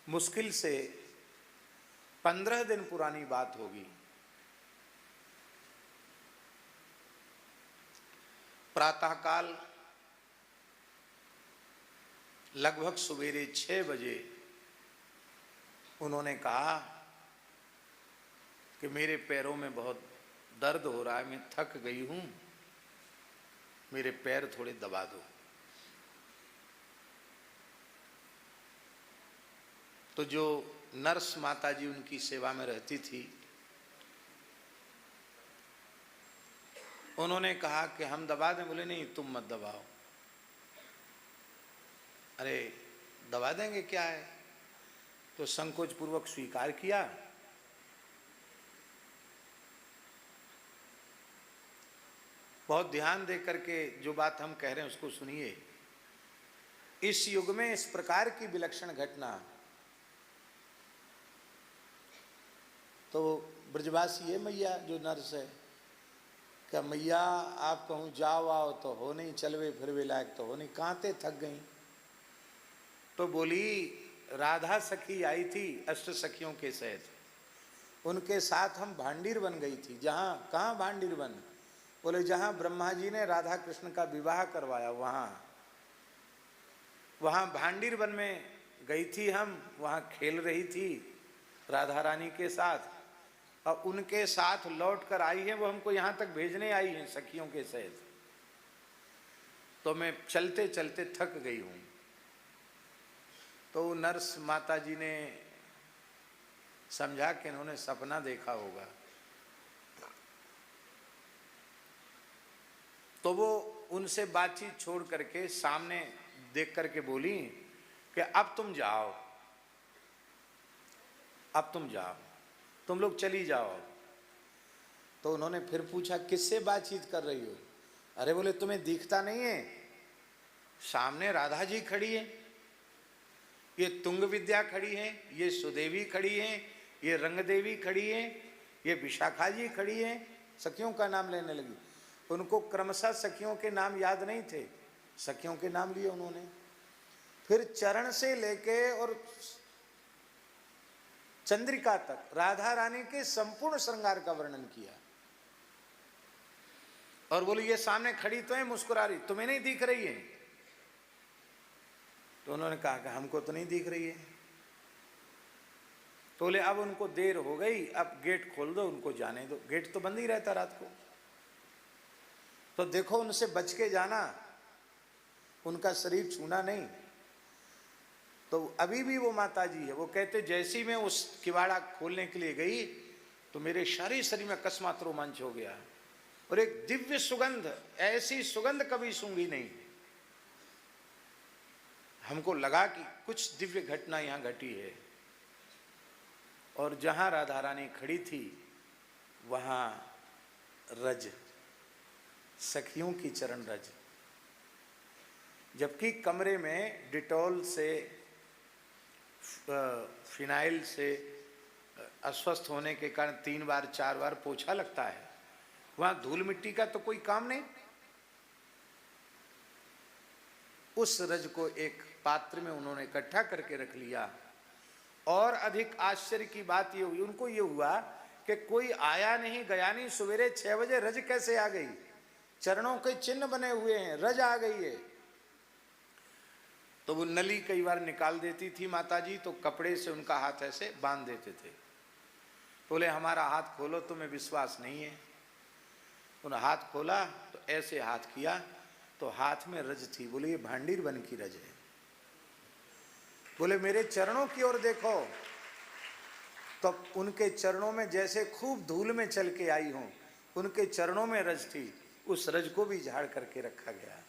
मुश्किल से 15 दिन पुरानी बात होगी। प्रातःकाल लगभग सवेरे 6 बजे उन्होंने कहा कि मेरे पैरों में बहुत दर्द हो रहा है, मैं थक गई हूं, मेरे पैर थोड़े दबा दो। तो जो नर्स माता जी उनकी सेवा में रहती थी, उन्होंने कहा कि हम दबा दें। बोले नहीं, तुम मत दबाओ। अरे दबा देंगे, क्या है। तो संकोच पूर्वक स्वीकार किया। बहुत ध्यान दे करके जो बात हम कह रहे हैं उसको सुनिए। इस युग में इस प्रकार की विलक्षण घटना तो ब्रजवासी है मैया जो नर्स है, क्या मैया आप कहूँ जाओ आओ तो हो नहीं, चलवे फिरवे लायक तो हो नहीं, कहाँ थे, थक गई। तो बोली राधा सखी आई थी अष्ट सखियों के सहित, उनके साथ हम भांडीर बन गई थी। जहाँ, कहाँ भांडीर बन? बोले जहाँ ब्रह्मा जी ने राधा कृष्ण का विवाह करवाया वहाँ भांडीर वन में गई थी हम, वहाँ खेल रही थी राधा रानी के साथ, और उनके साथ लौट कर आई है। वो हमको यहाँ तक भेजने आई हैं सखियों के सहित। तो मैं चलते चलते थक गई हूँ। तो नर्स माता जी ने समझा कि इन्होंने सपना देखा होगा। तो वो उनसे बातचीत छोड़ करके सामने देख करके बोली कि अब तुम जाओ, अब तुम जाओ, तुम लोग चली जाओ। तो उन्होंने फिर पूछा किससे बातचीत कर रही हो? अरे बोले तुम्हें दिखता नहीं है, सामने राधा जी खड़ी है, ये तुंग विद्या खड़ी है, ये सुदेवी खड़ी है, ये रंग देवी खड़ी है, ये विशाखा जी खड़ी है। सखियों का नाम लेने लगी। उनको क्रमशः सखियों के नाम याद नहीं थे, सखियों के नाम लिए उन्होंने। फिर चरण से लेके और चंद्रिका तक राधा रानी के संपूर्ण श्रृंगार का वर्णन किया। और बोले ये सामने खड़ी तो है, मुस्कुरा रही, तुम्हें नहीं दिख रही है? तो उन्होंने कहा कि हमको तो नहीं दिख रही है। तो बोले अब उनको देर हो गई, अब गेट खोल दो, उनको जाने दो। गेट तो बंद ही रहता रात को। तो देखो उनसे बच के जाना, उनका शरीर छूना नहीं। तो अभी भी वो माता जी है, वो कहते जैसी मैं उस किवाड़ा खोलने के लिए गई तो मेरे सारे शरीर में अकस्मात रोमांच हो गया, और एक दिव्य सुगंध, ऐसी सुगंध कभी सूंघी नहीं। हमको लगा कि कुछ दिव्य घटना यहाँ घटी है। और जहाँ राधा रानी खड़ी थी वहाँ रज, सखियों की चरण रज। जबकि कमरे में डिटॉल से, फिनाइल से अस्वस्थ होने के कारण 3 बार 4 बार पोछा लगता है, वहाँ धूल मिट्टी का तो कोई काम नहीं। उस रज को एक पात्र में उन्होंने इकट्ठा करके रख लिया। और अधिक आश्चर्य की बात ये हुई, उनको ये हुआ कि कोई आया नहीं गया नहीं, सवेरे 6 बजे रज कैसे आ गई? चरणों के चिन्ह बने हुए हैं, रज आ गई है। तो वो नली कई बार निकाल देती थी माता जी, तो कपड़े से उनका हाथ ऐसे बांध देते थे। बोले हमारा हाथ खोलो, तुम्हें विश्वास नहीं है। उन्होंने हाथ खोला तो ऐसे हाथ किया तो हाथ में रज थी। बोले ये भांडीर वन की रज है। बोले मेरे चरणों की ओर देखो, तो उनके चरणों में जैसे खूब धूल में चल के आई हूं, उनके चरणों में रज थी। उस रज को भी झाड़ करके रखा गया।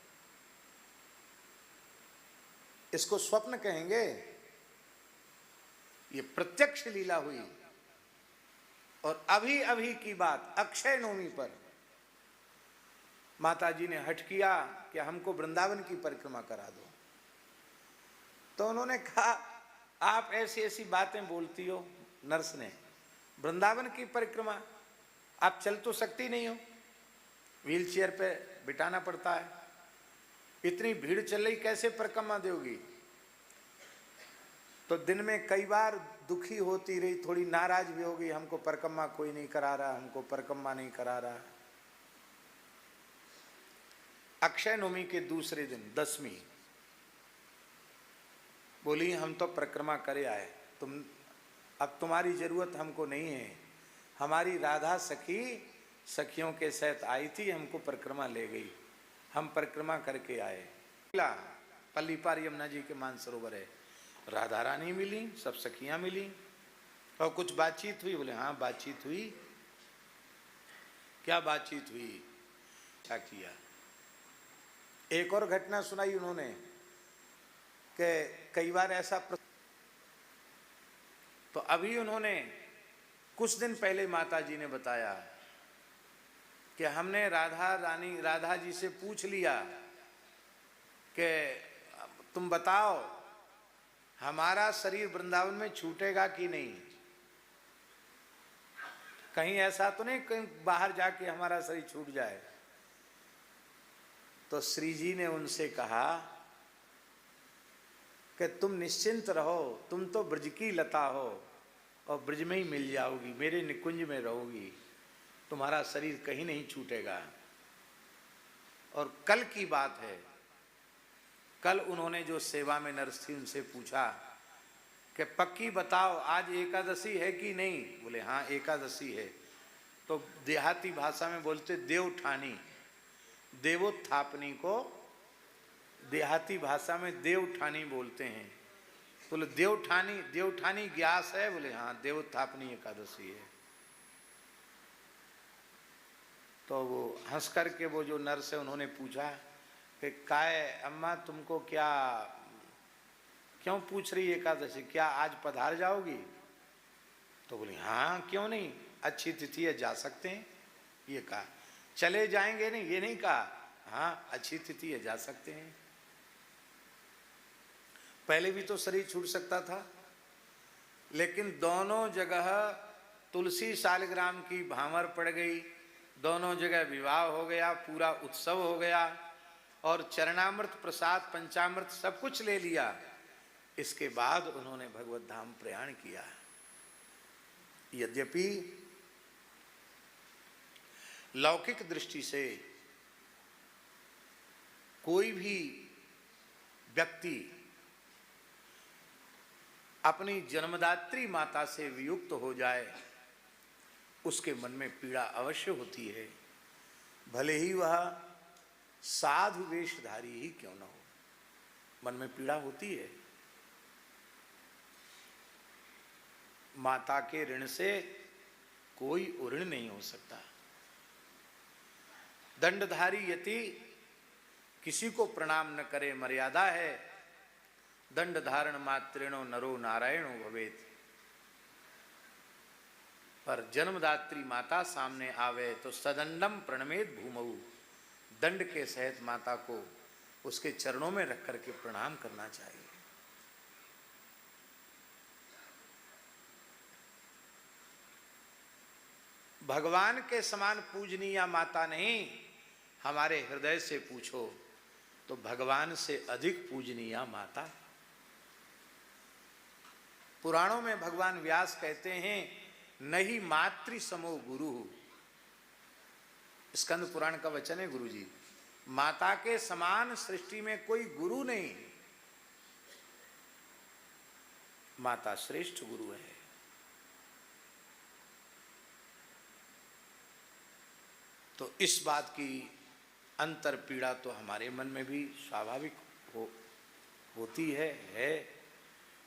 इसको स्वप्न कहेंगे, ये प्रत्यक्ष लीला हुई। और अभी अभी की बात, अक्षय नवमी पर माता जी ने हठ किया कि हमको वृंदावन की परिक्रमा करा दो। तो उन्होंने कहा आप ऐसी ऐसी बातें बोलती हो, नर्स ने, वृंदावन की परिक्रमा आप चल तो सकती नहीं हो, व्हील चेयर पे बिठाना पड़ता है, इतनी भीड़ चल रही कैसे परिक्रमा दोगी? तो दिन में कई बार दुखी होती रही, थोड़ी नाराज भी हो गई, हमको परिक्रमा कोई नहीं करा रहा, हमको परिक्रमा नहीं करा रहा। अक्षय नवमी के दूसरे दिन 10वीं बोली हम तो परिक्रमा करे आए, तुम अब तुम्हारी जरूरत हमको नहीं है। हमारी राधा सखी सखियों के साथ आई थी, हमको परिक्रमा ले गई, हम परिक्रमा करके आए। पल्ली पार यमुना जी के मानसरोवर है, राधा रानी मिली, सब सखियां मिली और कुछ बातचीत हुई। बोले हाँ बातचीत हुई। क्या बातचीत हुई, क्या किया? एक और घटना सुनाई उन्होंने कि कई बार ऐसा तो अभी उन्होंने कुछ दिन पहले माता जी ने बताया कि हमने राधा जी से पूछ लिया कि तुम बताओ हमारा शरीर वृंदावन में छूटेगा कि नहीं, कहीं ऐसा तो नहीं कहीं बाहर जाके हमारा शरीर छूट जाए। तो श्री जी ने उनसे कहा कि तुम निश्चिंत रहो, तुम तो ब्रज की लता हो और ब्रज में ही मिल जाओगी, मेरे निकुंज में रहोगी, तुम्हारा शरीर कहीं नहीं छूटेगा। और कल की बात है, कल उन्होंने जो सेवा में नर्स थी उनसे पूछा कि पक्की बताओ आज एकादशी है कि नहीं? बोले हाँ एकादशी है। तो देहाती भाषा में बोलते देवठानी, देवोत्थापनी को देहाती भाषा में देवठानी बोलते हैं। बोले देवठानी ग्यास है? बोले हाँ देवोत्थापनी एकादशी है। तो वो हंस करके वो जो नर्स है उन्होंने पूछा कि काय अम्मा तुमको क्यों पूछ रही एकादशी, क्या आज पधार जाओगी? तो बोली हाँ क्यों नहीं, अच्छी तिथि है जा सकते हैं, ये कहा। चले जाएंगे नहीं ये नहीं कहा, हाँ अच्छी तिथि है जा सकते हैं। पहले भी तो शरीर छूट सकता था, लेकिन दोनों जगह तुलसी शालिग्राम की भांवर पड़ गई, दोनों जगह विवाह हो गया, पूरा उत्सव हो गया और चरणामृत प्रसाद पंचामृत सब कुछ ले लिया। इसके बाद उन्होंने भगवत धाम प्रयाण किया। यद्यपि लौकिक दृष्टि से कोई भी व्यक्ति अपनी जन्मदात्री माता से वियुक्त हो जाए उसके मन में पीड़ा अवश्य होती है, भले ही वह साधु वेशधारी ही क्यों न हो, मन में पीड़ा होती है। माता के ऋण से कोई ऋण नहीं हो सकता। दंडधारी यति किसी को प्रणाम न करे मर्यादा है, दंड धारण मात्रेणो नरो नारायणो भवेत। पर जन्मदात्री माता सामने आवे तो सदंडम प्रणमेत भूमऊ, दंड के सहित माता को उसके चरणों में रख करके प्रणाम करना चाहिए। भगवान के समान पूजनीय माता नहीं, हमारे हृदय से पूछो तो भगवान से अधिक पूजनीय माता। पुराणों में भगवान व्यास कहते हैं नहीं मातृ समो गुरु, स्कंद पुराण का वचन है गुरु जी, माता के समान सृष्टि में कोई गुरु नहीं, माता श्रेष्ठ गुरु है। तो इस बात की अंतर पीड़ा तो हमारे मन में भी स्वाभाविक होती है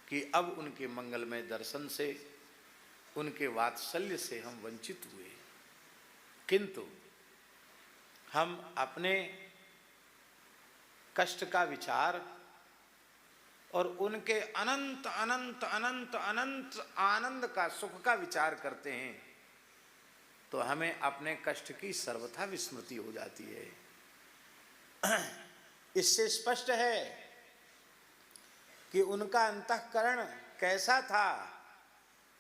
कि अब उनके मंगलमय दर्शन से, उनके वात्सल्य से हम वंचित हुए। किंतु हम अपने कष्ट का विचार और उनके अनंत अनंत अनंत अनंत आनंद का, सुख का विचार करते हैं तो हमें अपने कष्ट की सर्वथा विस्मृति हो जाती है। इससे स्पष्ट है कि उनका अंतःकरण कैसा था,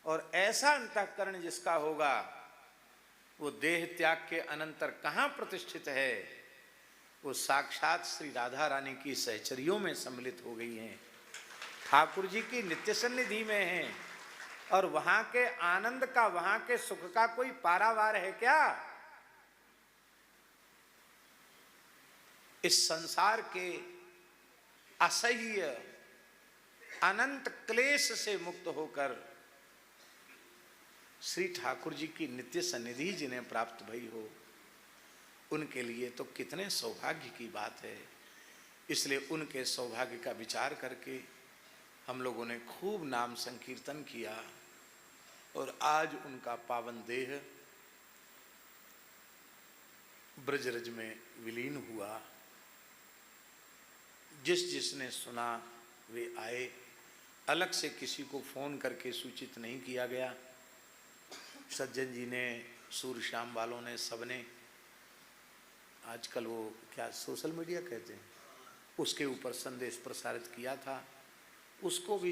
और ऐसा अंतःकरण जिसका होगा वो देह त्याग के अनंतर कहाँ प्रतिष्ठित है, वो साक्षात श्री राधा रानी की सहचरियों में सम्मिलित हो गई हैं। ठाकुर जी की नित्य सन्निधि में हैं और वहां के आनंद का, वहां के सुख का कोई पारावार है क्या? इस संसार के असह्य अनंत क्लेश से मुक्त होकर श्री ठाकुर जी की नित्य सन्निधि जिन्हें प्राप्त भई हो, उनके लिए तो कितने सौभाग्य की बात है। इसलिए उनके सौभाग्य का विचार करके हम लोगों ने खूब नाम संकीर्तन किया और आज उनका पावन देह ब्रजरज में विलीन हुआ। जिसने सुना वे आए, अलग से किसी को फोन करके सूचित नहीं किया गया। सज्जन जी ने, सूर्यश्याम वालों ने, सबने, आजकल वो क्या सोशल मीडिया कहते हैं, उसके ऊपर संदेश प्रसारित किया था। उसको भी